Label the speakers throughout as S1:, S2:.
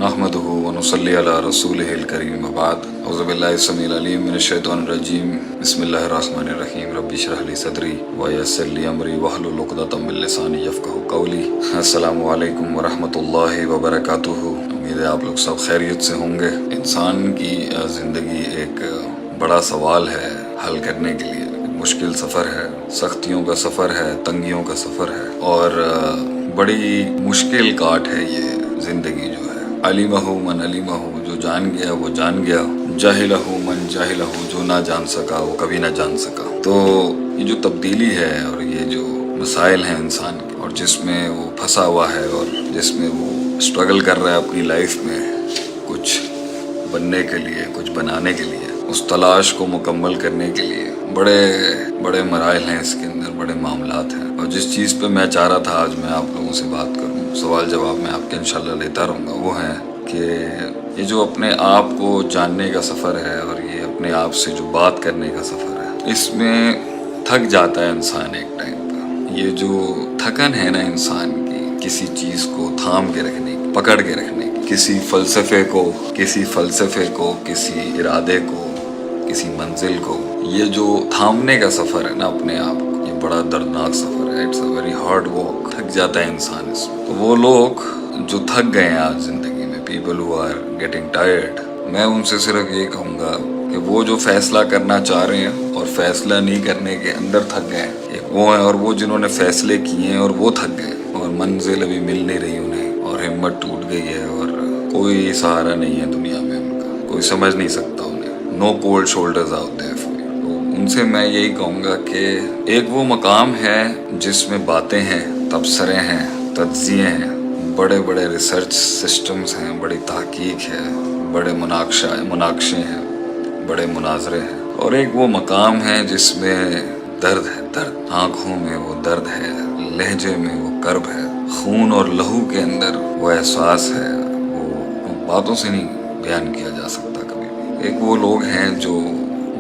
S1: नहमदुहु व नुसल्ली अला रसूलिहिल करीम वबाद औज़ु बिल्लाहि समील अलीम मिनश शैतानिर रजीम बिस्मिल्लाहिर रहमानिर रहीम रब्बि इश्रह ली सदरी व यस्सिर ली अमरी वहलुल उक़दतम मिन लिसानी यफ़क़हू क़ौली। अस्सलामु अलैकुम व रहमतुल्लाहि व बरकातुहू। उम्मीद है आप लोग सब खैरियत से होंगे। इंसान की ज़िंदगी एक बड़ा सवाल है हल करने के लिए। मुश्किल सफ़र है, सख्तियों का सफ़र है, तंगियों का सफ़र है और बड़ी मुश्किल काट है ये ज़िंदगी जो है। अलिमहु मन अलिमहु, जो जान गया वो जान गया। जाहिलहु मन जाहिलहु, जो ना जान सका वो कभी ना जान सका। तो ये जो तब्दीली है और ये जो मसाइल हैं इंसान के और जिसमें वो फंसा हुआ है और जिसमें वो स्ट्रगल कर रहा है अपनी लाइफ में कुछ बनने के लिए, कुछ बनाने के लिए, उस तलाश को मुकम्मल करने के लिए बड़े बड़े मराइल हैं इसके अंदर, बड़े मामलात हैं। और जिस चीज़ पे मैं चाह रहा था आज मैं आप लोगों से बात करूं, सवाल जवाब मैं आपके इंशाल्लाह लेता रहूँगा, वो है कि ये जो अपने आप को जानने का सफ़र है और ये अपने आप से जो बात करने का सफ़र है, इसमें थक जाता है इंसान एक टाइम पर। ये जो थकन है ना इंसान की, किसी चीज़ को थाम के रखने की, पकड़ के रखने की, किसी फ़लसफ़े को, किसी इरादे को, किसी मंजिल को, ये जो थामने का सफ़र है ना अपने आप को, ये बड़ा दर्दनाक सफ़र है। It's a very hard walk. थक जाता है इंसान इसमें। तो वो लोग जो थक गए हैं आज ज़िंदगी में, people who are getting tired, मैं उनसे सिर्फ ये कहूँगा कि वो जो फैसला करना चाह रहे हैं और फैसला नहीं करने के अंदर थक गए, एक वो हैं, और वो जिन्होंने फैसले किए हैं और वो थक गए और मंजिल अभी मिल नहीं रही उन्हें और हिम्मत टूट गई है और कोई सहारा नहीं है दुनिया में उनका, कोई समझ नहीं सकता उन्हें। No cold shoulders out there for you. तो उनसे मैं यही कहूँगा कि एक वो मकाम है जिसमें बातें हैं, तबसरे हैं, तज्ज़िये हैं, बड़े बड़े रिसर्च सिस्टम्स हैं, बड़ी तहकीक है, बड़े मुनाकशे हैं, बड़े मुनाजरे हैं। और एक वो मकाम है जिसमें दर्द है, दर्द। आँखों में वो दर्द है, लहजे में वो कर्ब है, खून और लहू के अंदर वो एहसास है, वो बातों से नहीं बयान किया जा सकता कभी भी। एक वो लोग हैं जो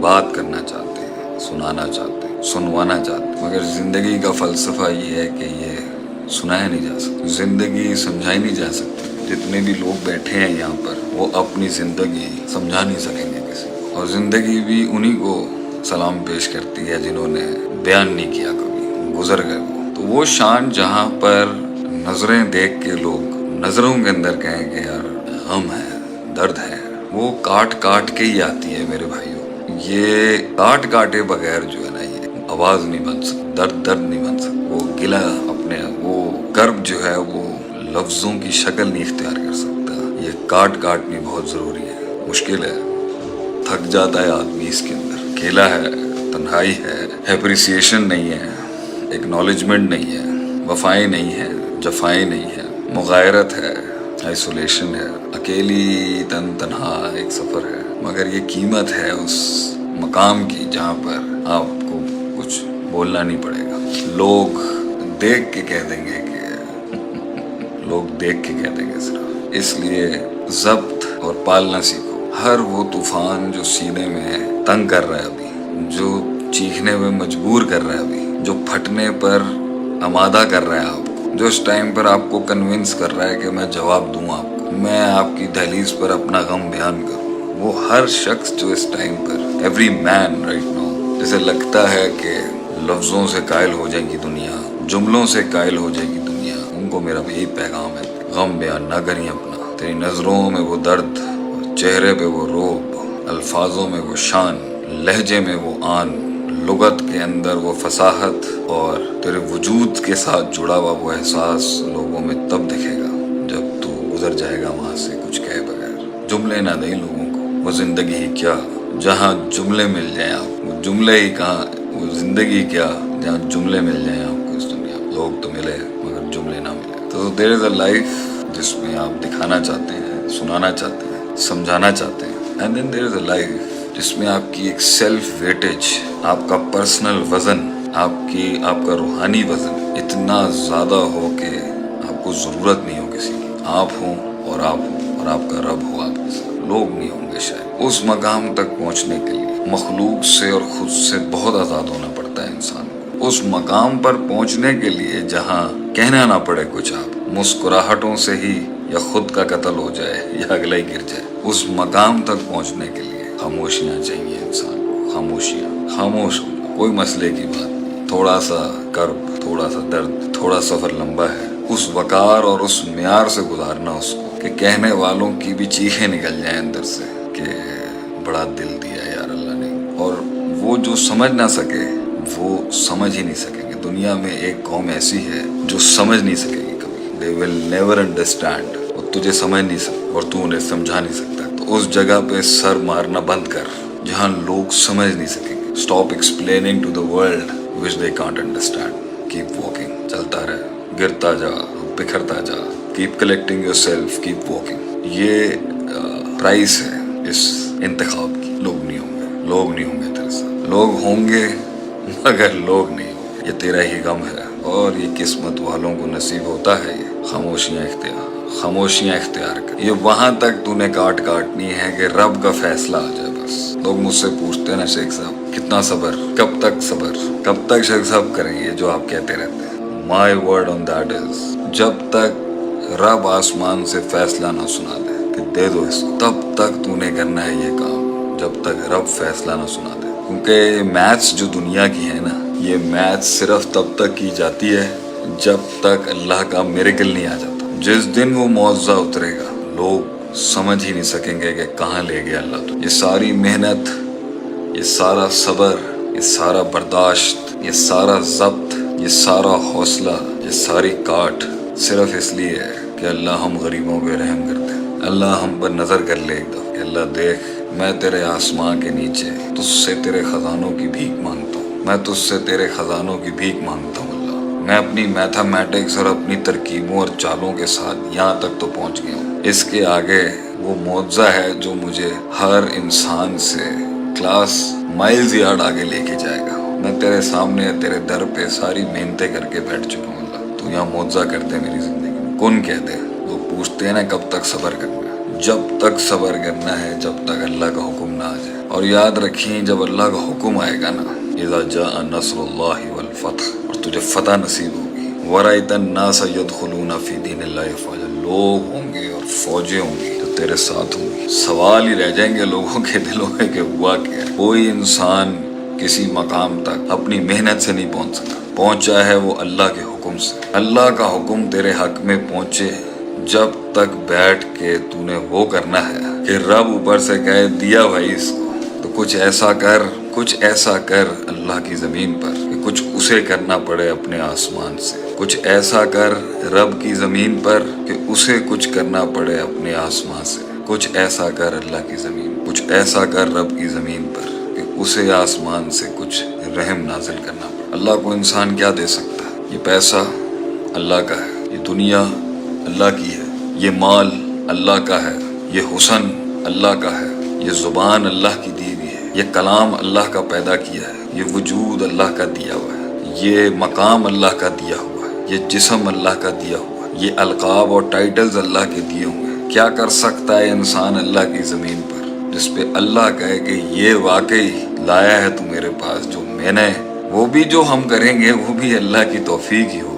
S1: बात करना चाहते हैं, सुनाना चाहते हैं, सुनवाना चाहते हैं, मगर ज़िंदगी का फ़लसफ़ा ये है कि ये सुनाया नहीं जा सकता, ज़िंदगी समझाई नहीं जा सकती। जितने भी लोग बैठे हैं यहाँ पर वो अपनी ज़िंदगी समझा नहीं सकेंगे किसी को, और ज़िंदगी भी उन्हीं को सलाम पेश करती है जिन्होंने बयान नहीं किया कभी, गुजर गए वो। तो वो शान जहाँ पर नज़रें देख के लोग नज़रों के अंदर कहें कि यार गम है, दर्द है, वो काट काट के ही आती है मेरे भाइयों। ये काट काटे बगैर जो है ना ये आवाज़ नहीं बन सकती, दर्द नहीं बन सकता। वो गिला अपने वो कर्ब जो है वो लफ्ज़ों की शक्ल नहीं इख्तियार कर सकता। ये काट काटनी बहुत ज़रूरी है। मुश्किल है, थक जाता है आदमी इसके अंदर। अकेला है, तन्हाई है, एप्रिसिएशन नहीं है, एक्नॉलेजमेंट नहीं है, वफ़ाएं नहीं है, जफ़ाएं नहीं है, मुग़ायरत है, आइसोलेशन है, अकेली तन्हा एक सफ़र है। मगर ये कीमत है उस मकाम की जहाँ पर आपको कुछ बोलना नहीं पड़ेगा। लोग देख के कह देंगे सिर्फ। इसलिए ज़ब्त और पालना सीखो। हर वो तूफ़ान जो सीने में तंग कर रहा है अभी, जो चीखने में मजबूर कर रहा है अभी, जो फटने पर आमादा कर रहा है आपको, जो इस टाइम पर आपको कन्विंस कर रहा है कि मैं जवाब दूँ आपको, मैं आपकी दहलीज पर अपना गम बयान करूँ, वो हर शख्स जो इस टाइम पर, एवरी मैन राइट नाउ, जिसे लगता है कि लफ्ज़ों से कायल हो जाएगी दुनिया, जुमलों से कायल हो जाएगी दुनिया, उनको मेरा यही पैगाम है, गम बयान ना करिए अपना। तेरी नज़रों में वो दर्द, चेहरे पे वो रोब, अल्फाजों में वो शान, लहजे में वो आन, लुगत के अंदर वो फसाहत और तेरे वजूद के साथ जुड़ा हुआ वो एहसास लोगों में तब दिखेगा जब तू गुजर जाएगा वहाँ से कुछ कहे बगैर। जुमले ना दें लोगों को, वो ज़िंदगी ही क्या जहाँ जुमले मिल जाएं आपको, वो जुमले ही कहाँ, वो ज़िंदगी क्या जहाँ जुमले मिल जाएं आपको इस दुनिया में। लोग तो मिले मगर जुमले ना मिले। तो देयर इज़ अ लाइफ जिसमें आप दिखाना चाहते हैं, सुनाना चाहते हैं, समझाना चाहते हैं, and then there is a life जिसमें आपकी एक सेल्फ वेटेज, आपका पर्सनल वज़न, आपका रूहानी वज़न इतना ज़्यादा हो कि आपको ज़रूरत नहीं हो किसी की। आप हों और आपका रब हो आपके साथ। लोग नहीं होंगे शायद। उस मकाम तक पहुँचने के लिए मखलूक से और ख़ुद से बहुत आज़ाद होना पड़ता है इंसान को। उस मकाम पर पहुँचने के लिए जहाँ कहना ना पड़े कुछ, आप مسکراہٹوں سے ہی یا خود کا قتل ہو جائے یا اگلا ہی گر جائے، اس مقام تک پہنچنے کے لیے خاموشیاں چاہیے انسان کو، خاموشیاں، خاموش ہو جاؤ، کوئی مسئلے کی بات نہیں، تھوڑا سا کرب، تھوڑا سا درد، تھوڑا سفر لمبا ہے، اس وقار اور اس معیار سے گزارنا اس کو کہ کہنے والوں کی بھی چیخیں نکل جائیں اندر سے کہ بڑا دل دیا یار اللہ نے، اور وہ جو سمجھ نہ سکے وہ سمجھ ہی نہیں سکیں گے۔ دنیا میں ایک قوم ایسی ہے جو سمجھ نہیں سکے گی کبھی، they will never understand، اور تجھے سمجھ نہیں سکتا اور تو انہیں سمجھا نہیں سکتا، تو اس جگہ پہ سر مارنا بند کر جہاں لوگ سمجھ نہیں سکیں گے۔ stop explaining to the world which they can't understand، keep walking، چلتا رہے، گرتا جا، بکھرتا جا، keep collecting yourself، keep walking۔ یہ پرائس ہے اس انتخاب کی۔ لوگ نہیں ہوں گے، لوگ نہیں ہوں گے تیرے ساتھ، لوگ ہوں گے مگر لوگ نہیں ہوں گے، یہ تیرا ہی غم ہے، اور یہ قسمت والوں کو نصیب ہوتا ہے۔ یہ خاموشیاں اختیار کر، یہ وہاں تک تو نے کاٹنی ہے کہ رب کا فیصلہ آ جائے بس۔ لوگ مجھ سے پوچھتے ہیں نا شیخ صاحب کتنا صبر، کب تک صبر، کب تک شیخ صاحب کریں گے جو آپ کہتے رہتے ہیں؟ My word on that is، جب تک رب آسمان سے فیصلہ نہ سنا دے کہ دے دو اس کو، تب تک تو نے کرنا ہے یہ کام، جب تک رب فیصلہ نہ سنا دے۔ کیونکہ میتھس جو دنیا کی ہے نا، یہ میتھس صرف تب تک کی جاتی ہے جب تک اللہ کا میریکل نہیں آ جاتا۔ جس دن وہ معجزہ اترے گا لوگ سمجھ ہی نہیں سکیں گے کہ کہاں لے گیا اللہ تو۔ یہ ساری محنت، یہ سارا صبر، یہ سارا برداشت، یہ سارا ضبط، یہ سارا حوصلہ، یہ ساری کاٹ صرف اس لیے ہے کہ اللہ ہم غریبوں پہ رحم کرتے ہیں۔ اللہ ہم پر نظر کر لے ایک دفعہ کہ اللہ دیکھ، میں تیرے آسمان کے نیچے تجھ سے تیرے خزانوں کی بھیک مانگتا ہوں، میں تجھ سے تیرے خزانوں کی بھیک مانگتا ہوں اللہ۔ میں اپنی میتھمیٹکس اور اپنی ترکیبوں اور چالوں کے ساتھ یہاں تک تو پہنچ گیا ہوں، اس کے آگے وہ معجزہ ہے جو مجھے ہر انسان سے کلاس مائلز یارڈ آگے لے کے جائے گا۔ میں تیرے سامنے تیرے در پہ ساری محنتیں کر کے بیٹھ چکا ہوں اللہ، تو یہاں معجزہ کر دے میری زندگی میں۔ کون کہہ دے؟ لوگ پوچھتے ہیں نا کب تک صبر کرنا ہے، جب تک صبر کرنا ہے جب تک اللہ کا حکم نہ آ جائے۔ اور یاد رکھیں جب اللہ کا حکم آئے گا نا، اذا جاء نصر اللہ والفتح، اور تجھے فتح نصیب ہوگی، وَرَأَيْتَ النَّاسَ يَدْخُلُونَ فِي دِينِ اللَّهِ أَفْوَاجًا، لوگ ہوں گے اور فوجیں ہوں گی جو تیرے ساتھ ہوں گی۔ سوال ہی رہ جائیں گے لوگوں کے دلوں میں کہ ہوا کیا ہے۔ کوئی انسان کسی مقام تک اپنی محنت سے نہیں پہنچ سکتا، پہنچا ہے وہ اللہ کے حکم سے۔ اللہ کا حکم تیرے حق میں پہنچے جب تک بیٹھ کے تو نے وہ کرنا ہے کہ رب اوپر سے کہے دیا بھائی اس کو، تو کچھ ایسا کر، کچھ ایسا کر اللہ کی زمین پر کہ کچھ اسے کرنا پڑے اپنے آسمان سے، کچھ ایسا کر رب کی زمین پر کہ اسے کچھ کرنا پڑے اپنے آسمان سے، کچھ ایسا کر اللہ کی زمین، کچھ ایسا کر رب کی زمین پر کہ اسے آسمان سے کچھ رحم نازل کرنا پڑے۔ اللہ کو انسان کیا دے سکتا ہے؟ یہ پیسہ اللہ کا ہے، یہ دنیا اللہ کی ہے، یہ مال اللہ کا ہے، یہ حسن اللہ کا ہے، یہ زبان اللہ کی دی ہوئی ہے، یہ کلام اللہ کا پیدا کیا ہے، یہ وجود اللہ کا دیا ہوا ہے، یہ مقام اللہ کا دیا ہوا ہے، یہ جسم اللہ کا دیا ہوا ہے، یہ القاب اور ٹائٹلز اللہ کے دیے ہوئے ہیں۔ کیا کر سکتا ہے انسان اللہ کی زمین پر جس پہ اللہ کہے کہ یہ واقعی لایا ہے تو میرے پاس جو میں نے، وہ بھی جو ہم کریں گے وہ بھی اللہ کی توفیق ہی ہو۔